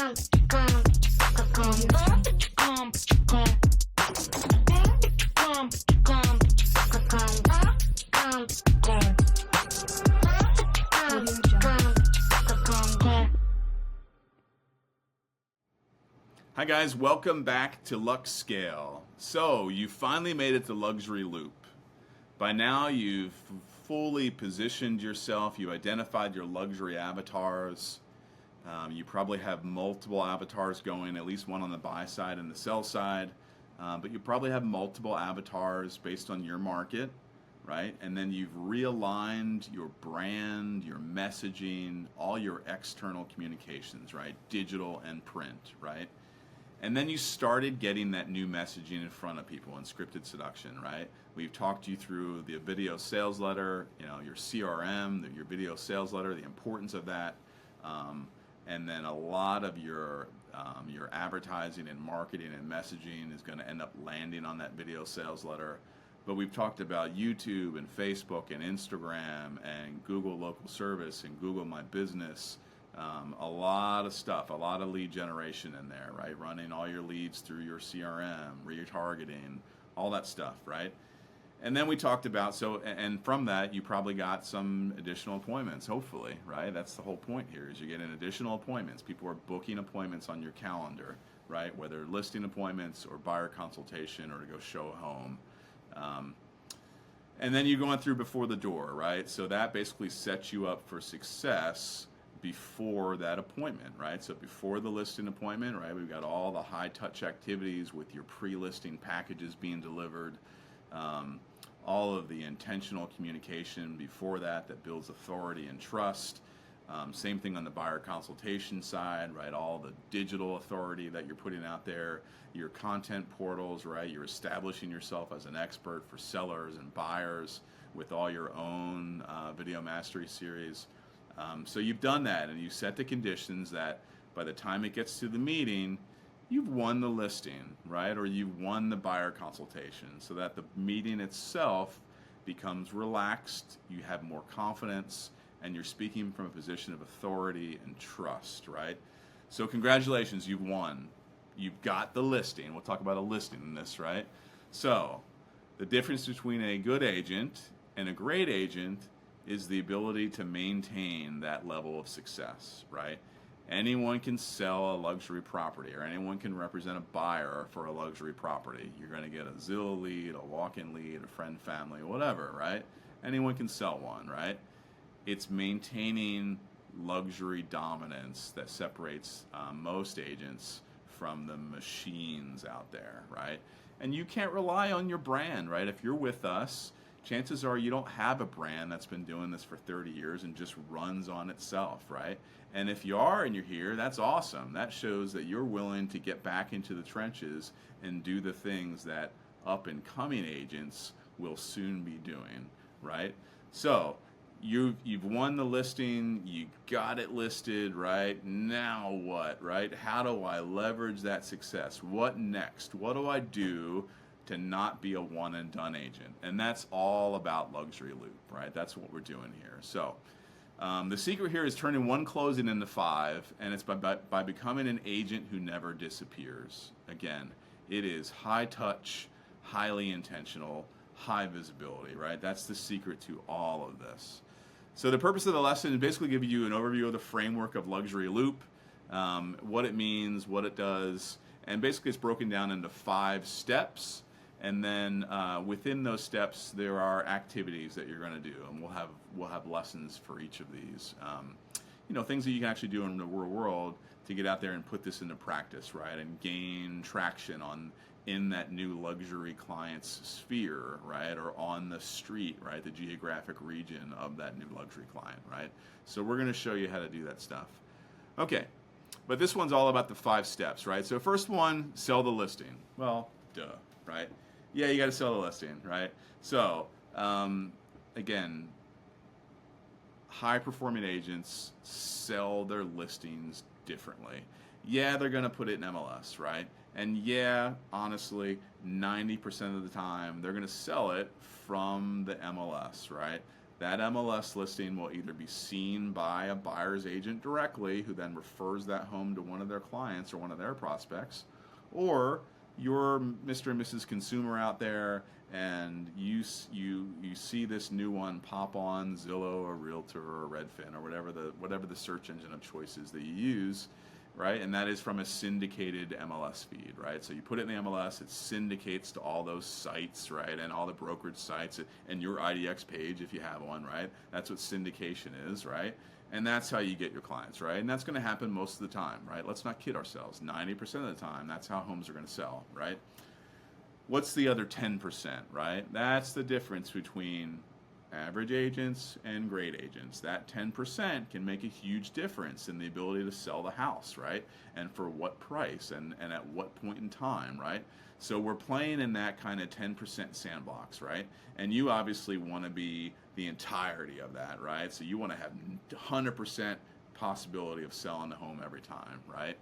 Hi guys, welcome back to LuxeScale. So, you finally made it to Luxury Loop. By now you've fully positioned yourself, you identified your luxury avatars. You probably have multiple avatars going, at least one on the buy side and the sell side. But you probably have multiple avatars based on your market, right? And then you've realigned your brand, your messaging, all your external communications, right? Digital and print, right? And then you started getting that new messaging in front of people in scripted seduction, right? We've talked you through the video sales letter, your CRM, your video sales letter, the importance of that, and then a lot of your advertising and marketing and messaging is going to end up landing on that video sales letter. But we've talked about YouTube and Facebook and Instagram and Google Local Service and Google My Business. A lot of stuff, a lot of lead generation in there, right? Running all your leads through your CRM, retargeting, all that stuff, right? And then we talked about, and from that, you probably got some additional appointments, hopefully, right? That's the whole point here, is you're getting additional appointments. People are booking appointments on your calendar, right? Whether listing appointments or buyer consultation or to go show a home. And then you're going through before the door, right? So that basically sets you up for success before that appointment, right? So before the listing appointment, right, we've got all the high touch activities with your pre-listing packages being delivered, all of the intentional communication before that builds authority and trust. Same thing on the buyer consultation side, right? All the digital authority that you're putting out there, your content portals, right? You're establishing yourself as an expert for sellers and buyers with all your own video mastery series. So you've done that, and you set the conditions that by the time it gets to the meeting, you've won the listing, right? Or you've won the buyer consultation, so that the meeting itself becomes relaxed, you have more confidence, and you're speaking from a position of authority and trust, right? So congratulations, you've won. You've got the listing. We'll talk about a listing in this, right? So the difference between a good agent and a great agent is the ability to maintain that level of success, right? Anyone can sell a luxury property, or anyone can represent a buyer for a luxury property. You're going to get a Zillow lead, a walk-in lead, a friend, family, whatever, right? Anyone can sell one, right? It's maintaining luxury dominance that separates most agents from the machines out there, right? And you can't rely on your brand, right? If you're with us, chances are you don't have a brand that's been doing this for 30 years and just runs on itself, right? And if you are and you're here, that's awesome. That shows that you're willing to get back into the trenches and do the things that up and coming agents will soon be doing, right? So you've won the listing, you got it listed, right? Now what, right? How do I leverage that success? What next? What do I do to not be a one and done agent? And that's all about Luxury Loop, right? That's what we're doing here. So the secret here is turning one closing into 5, and it's by becoming an agent who never disappears. Again, it is high touch, highly intentional, high visibility, right? That's the secret to all of this. So the purpose of the lesson is basically give you an overview of the framework of Luxury Loop, what it means, what it does, and basically it's broken down into 5 steps. And then within those steps, there are activities that you're going to do, and we'll have lessons for each of these. Things that you can actually do in the real world to get out there and put this into practice, right, and gain traction in that new luxury client's sphere, right, or on the street, right, the geographic region of that new luxury client, right. So we're going to show you how to do that stuff. Okay, but this one's all about the 5 steps, right. So first one, sell the listing. Well, duh, right. Yeah, you got to sell the listing, right? So, again, high-performing agents sell their listings differently. Yeah, they're going to put it in MLS, right? And yeah, honestly, 90% of the time, they're going to sell it from the MLS, right? That MLS listing will either be seen by a buyer's agent directly, who then refers that home to one of their clients or one of their prospects, or you're Mr. and Mrs. Consumer out there, and you see this new one pop on Zillow or Realtor or Redfin or whatever the search engine of choice is that you use, right? And that is from a syndicated MLS feed, right? So you put it in the MLS, it syndicates to all those sites, right? And all the brokerage sites and your IDX page if you have one, right? That's what syndication is, right? And that's how you get your clients, right? And that's going to happen most of the time, right? Let's not kid ourselves. 90% of the time, that's how homes are going to sell, right? What's the other 10%, right? That's the difference between average agents and great agents. That 10% can make a huge difference in the ability to sell the house, right? And for what price and at what point in time, right? So we're playing in that kind of 10% sandbox, right? And you obviously want to be the entirety of that, right? So you want to have 100% possibility of selling the home every time, right?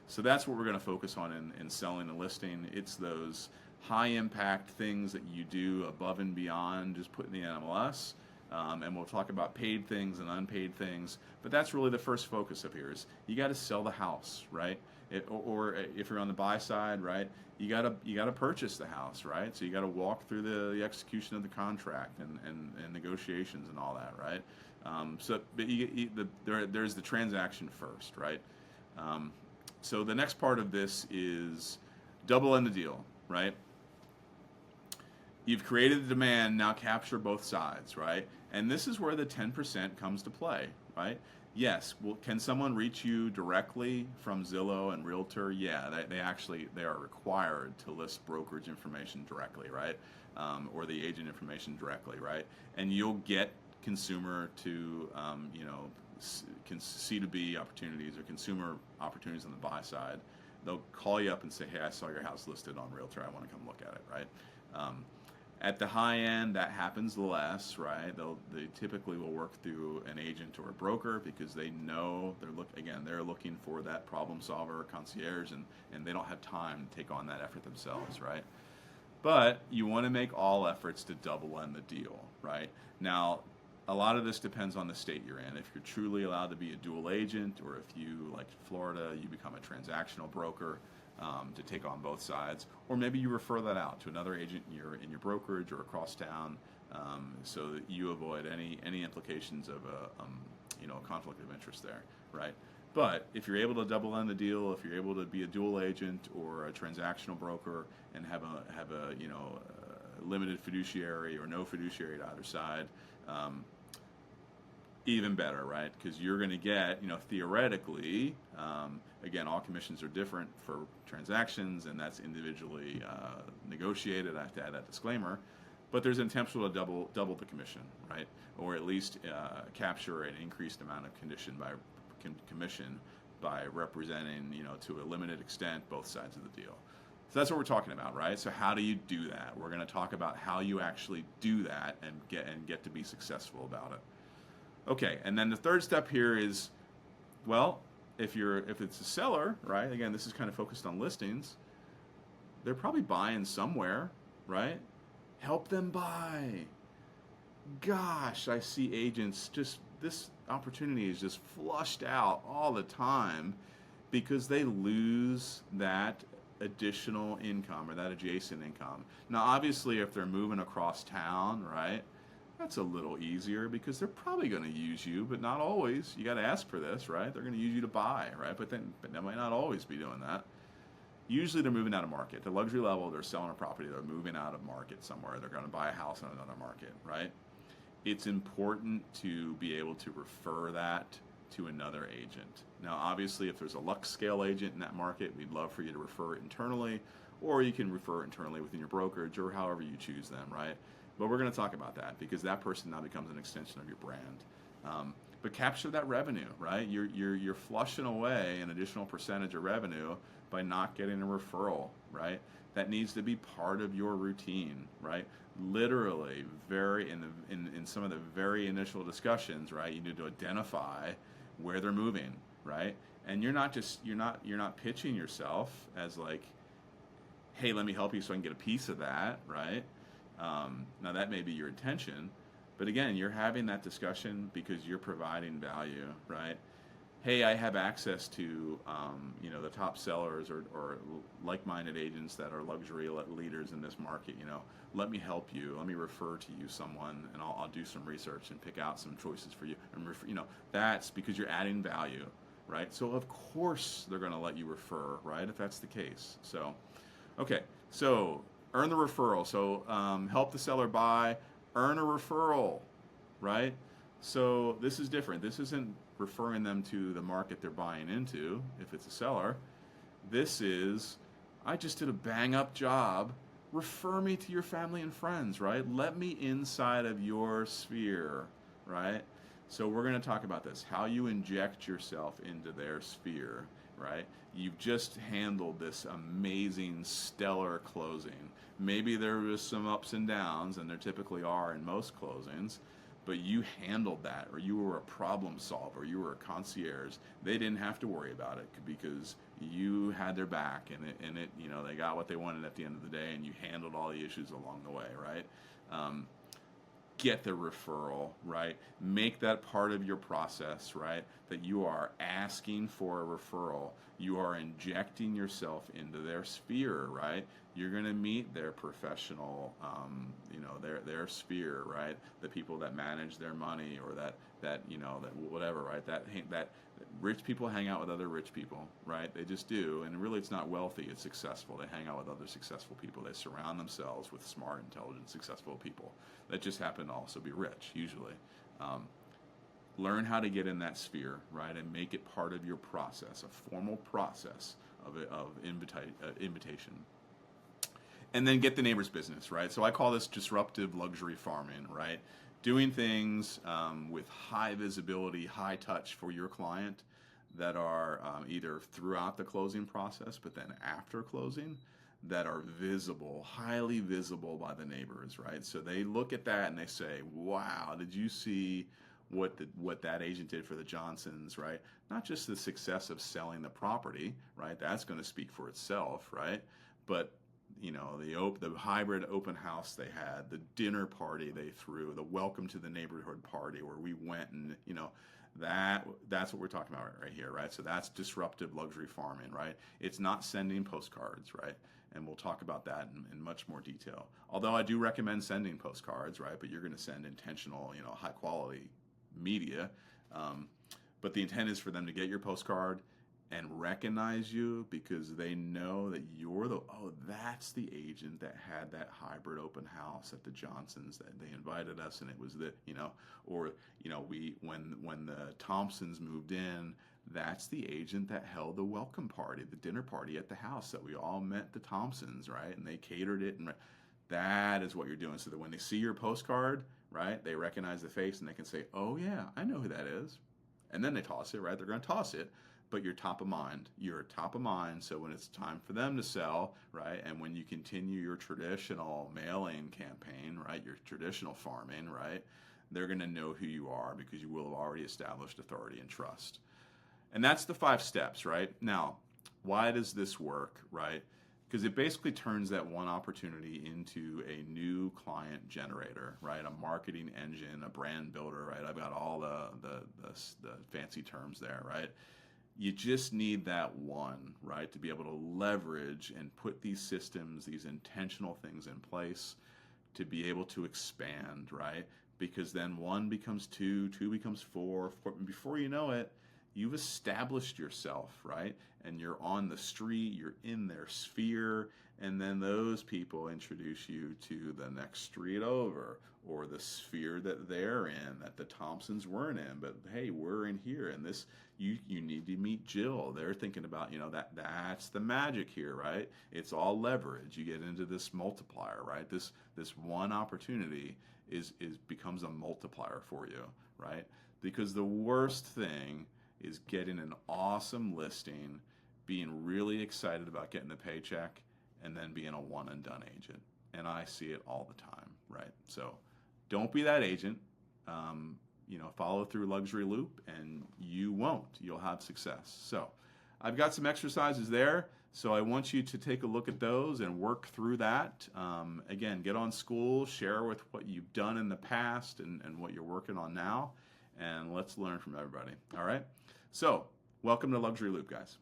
So that's what we're going to focus on in selling the listing. It's those high impact things that you do above and beyond just putting the MLS. And we'll talk about paid things and unpaid things, but that's really the first focus of here is you got to sell the house, right? Or if you're on the buy side, right, you got to purchase the house, right? So you got to walk through the execution of the contract and negotiations and all that, right? But there's the transaction first, right? So the next part of this is double end the deal, right? You've created the demand, now capture both sides, right? And this is where the 10% comes to play, right? Yes, well, can someone reach you directly from Zillow and Realtor? Yeah, they are required to list brokerage information directly, right? Or the agent information directly, right? And you'll get consumer to, C2B opportunities or consumer opportunities on the buy side. They'll call you up and say, hey, I saw your house listed on Realtor. I want to come look at it, right? At the high end, that happens less, right? They typically will work through an agent or a broker because they know they're looking for that problem solver or concierge, and they don't have time to take on that effort themselves, right? But you want to make all efforts to double end the deal, right? Now, a lot of this depends on the state you're in. If you're truly allowed to be a dual agent, or if you, like Florida, you become a transactional broker, to take on both sides, or maybe you refer that out to another agent in your brokerage or across town, so that you avoid any implications of a conflict of interest there, right? But if you're able to double end the deal, if you're able to be a dual agent or a transactional broker and have a limited fiduciary or no fiduciary to either side, even better, right? Because you're going to get, theoretically, again, all commissions are different for transactions, and that's individually negotiated. I have to add that disclaimer. But there's an potential to double the commission, right? Or at least capture an increased amount of commission by representing, to a limited extent, both sides of the deal. So that's what we're talking about, right? So how do you do that? We're going to talk about how you actually do that and get to be successful about it. Okay, and then the third step here is, well, if it's a seller, right? Again, this is kind of focused on listings. They're probably buying somewhere, right? Help them buy. Gosh, I see agents this opportunity is just flushed out all the time because they lose that additional income or that adjacent income. Now, obviously, if they're moving across town, right? That's a little easier because they're probably going to use you, but not always. You got to ask for this, right? They're going to use you to buy, right? But they might not always be doing that. Usually they're moving out of market. The luxury level, they're selling a property. They're moving out of market somewhere. They're going to buy a house in another market, right? It's important to be able to refer that to another agent. Now, obviously, if there's a LuxeScale agent in that market, we'd love for you to refer it internally, or you can refer it internally within your brokerage or however you choose them, right? But we're going to talk about that because that person now becomes an extension of your brand. But capture that revenue, right? You're flushing away an additional percentage of revenue by not getting a referral, right? That needs to be part of your routine, right? Literally, in some of the very initial discussions, right? You need to identify where they're moving, right? And you're not pitching yourself as like, hey, let me help you so I can get a piece of that, right? Now that may be your intention, But again, you're having that discussion because you're providing value, right? Hey, I have access to the top sellers or like-minded agents that are luxury leaders in this market. Let me help you. Let me refer to you someone, and I'll do some research and pick out some choices for you. And that's because you're adding value, right? So of course they're going to let you refer, right? If that's the case. So, okay. So earn the referral. So help the seller buy, earn a referral, right? So this is different. This isn't referring them to the market they're buying into if it's a seller. This is, I just did a bang up job. Refer me to your family and friends, right? Let me inside of your sphere, right? So we're going to talk about this, how you inject yourself into their sphere, right? You've just handled this amazing, stellar closing. Maybe there was some ups and downs, and there typically are in most closings, but you handled that, or you were a problem solver, you were a concierge. They didn't have to worry about it because you had their back, and they got what they wanted at the end of the day, and you handled all the issues along the way, right? Get the referral, right? Make that part of your process, right? That you are asking for a referral. You are injecting yourself into their sphere, right? You're going to meet their professional, their sphere, right? The people that manage their money, or that whatever, right? That rich people hang out with other rich people, right? They just do, and really, it's not wealthy; it's successful. They hang out with other successful people. They surround themselves with smart, intelligent, successful people that just happen to also be rich, usually. Learn how to get in that sphere, right, and make it part of your process, a formal process of invitation. And then get the neighbor's business, right? So I call this disruptive luxury farming, right? Doing things with high visibility, high touch for your client that are either throughout the closing process, but then after closing, that are visible, highly visible by the neighbors, right? So they look at that and they say, wow, did you see what that agent did for the Johnsons, right? Not just the success of selling the property, right? That's going to speak for itself, right? But the hybrid open house they had, the dinner party they threw, the welcome to the neighborhood party where we went, and that's what we're talking about right here, right? So that's disruptive luxury farming, right? It's not sending postcards, right? And we'll talk about that in much more detail. Although I do recommend sending postcards, right? But you're going to send intentional, high quality media. But the intent is for them to get your postcard and recognize you because they know that you're that's the agent that had that hybrid open house at the Johnsons that they invited us, and it was when the Thompsons moved in, that's the agent that held the welcome party, the dinner party at the house that we all met the Thompsons, right? And they catered it, and that is what you're doing, so that when they see your postcard, right, they recognize the face and they can say, oh yeah, I know who that is. And then they toss it, right? They're going to toss it, but you're top of mind. You're top of mind, so when it's time for them to sell, right, and when you continue your traditional mailing campaign, right, your traditional farming, right, they're going to know who you are because you will have already established authority and trust. And that's the 5 steps, right? Now, why does this work, right? Because it basically turns that one opportunity into a new client generator, right? A marketing engine, a brand builder, right? I've got all the fancy terms there, right? You just need that one, right, to be able to leverage and put these systems, these intentional things in place to be able to expand, right? Because then 1 becomes 2, 2 becomes 4, before you know it, you've established yourself, right? And you're on the street, you're in their sphere, and then those people introduce you to the next street over, or the sphere that they're in, that the Thompsons weren't in, but hey, we're in here, and this, you need to meet Jill. They're thinking about, that's the magic here, right? It's all leverage. You get into this multiplier, right? This one opportunity becomes a multiplier for you, right? Because the worst thing is getting an awesome listing, being really excited about getting the paycheck, and then being a one and done agent. And I see it all the time, right? So don't be that agent. Follow through luxury loop, and you won't. You'll have success. So I've got some exercises there. So I want you to take a look at those and work through that. Again, get on school, share with what you've done in the past and what you're working on now, and let's learn from everybody. All right? So welcome to Luxury Loop, guys.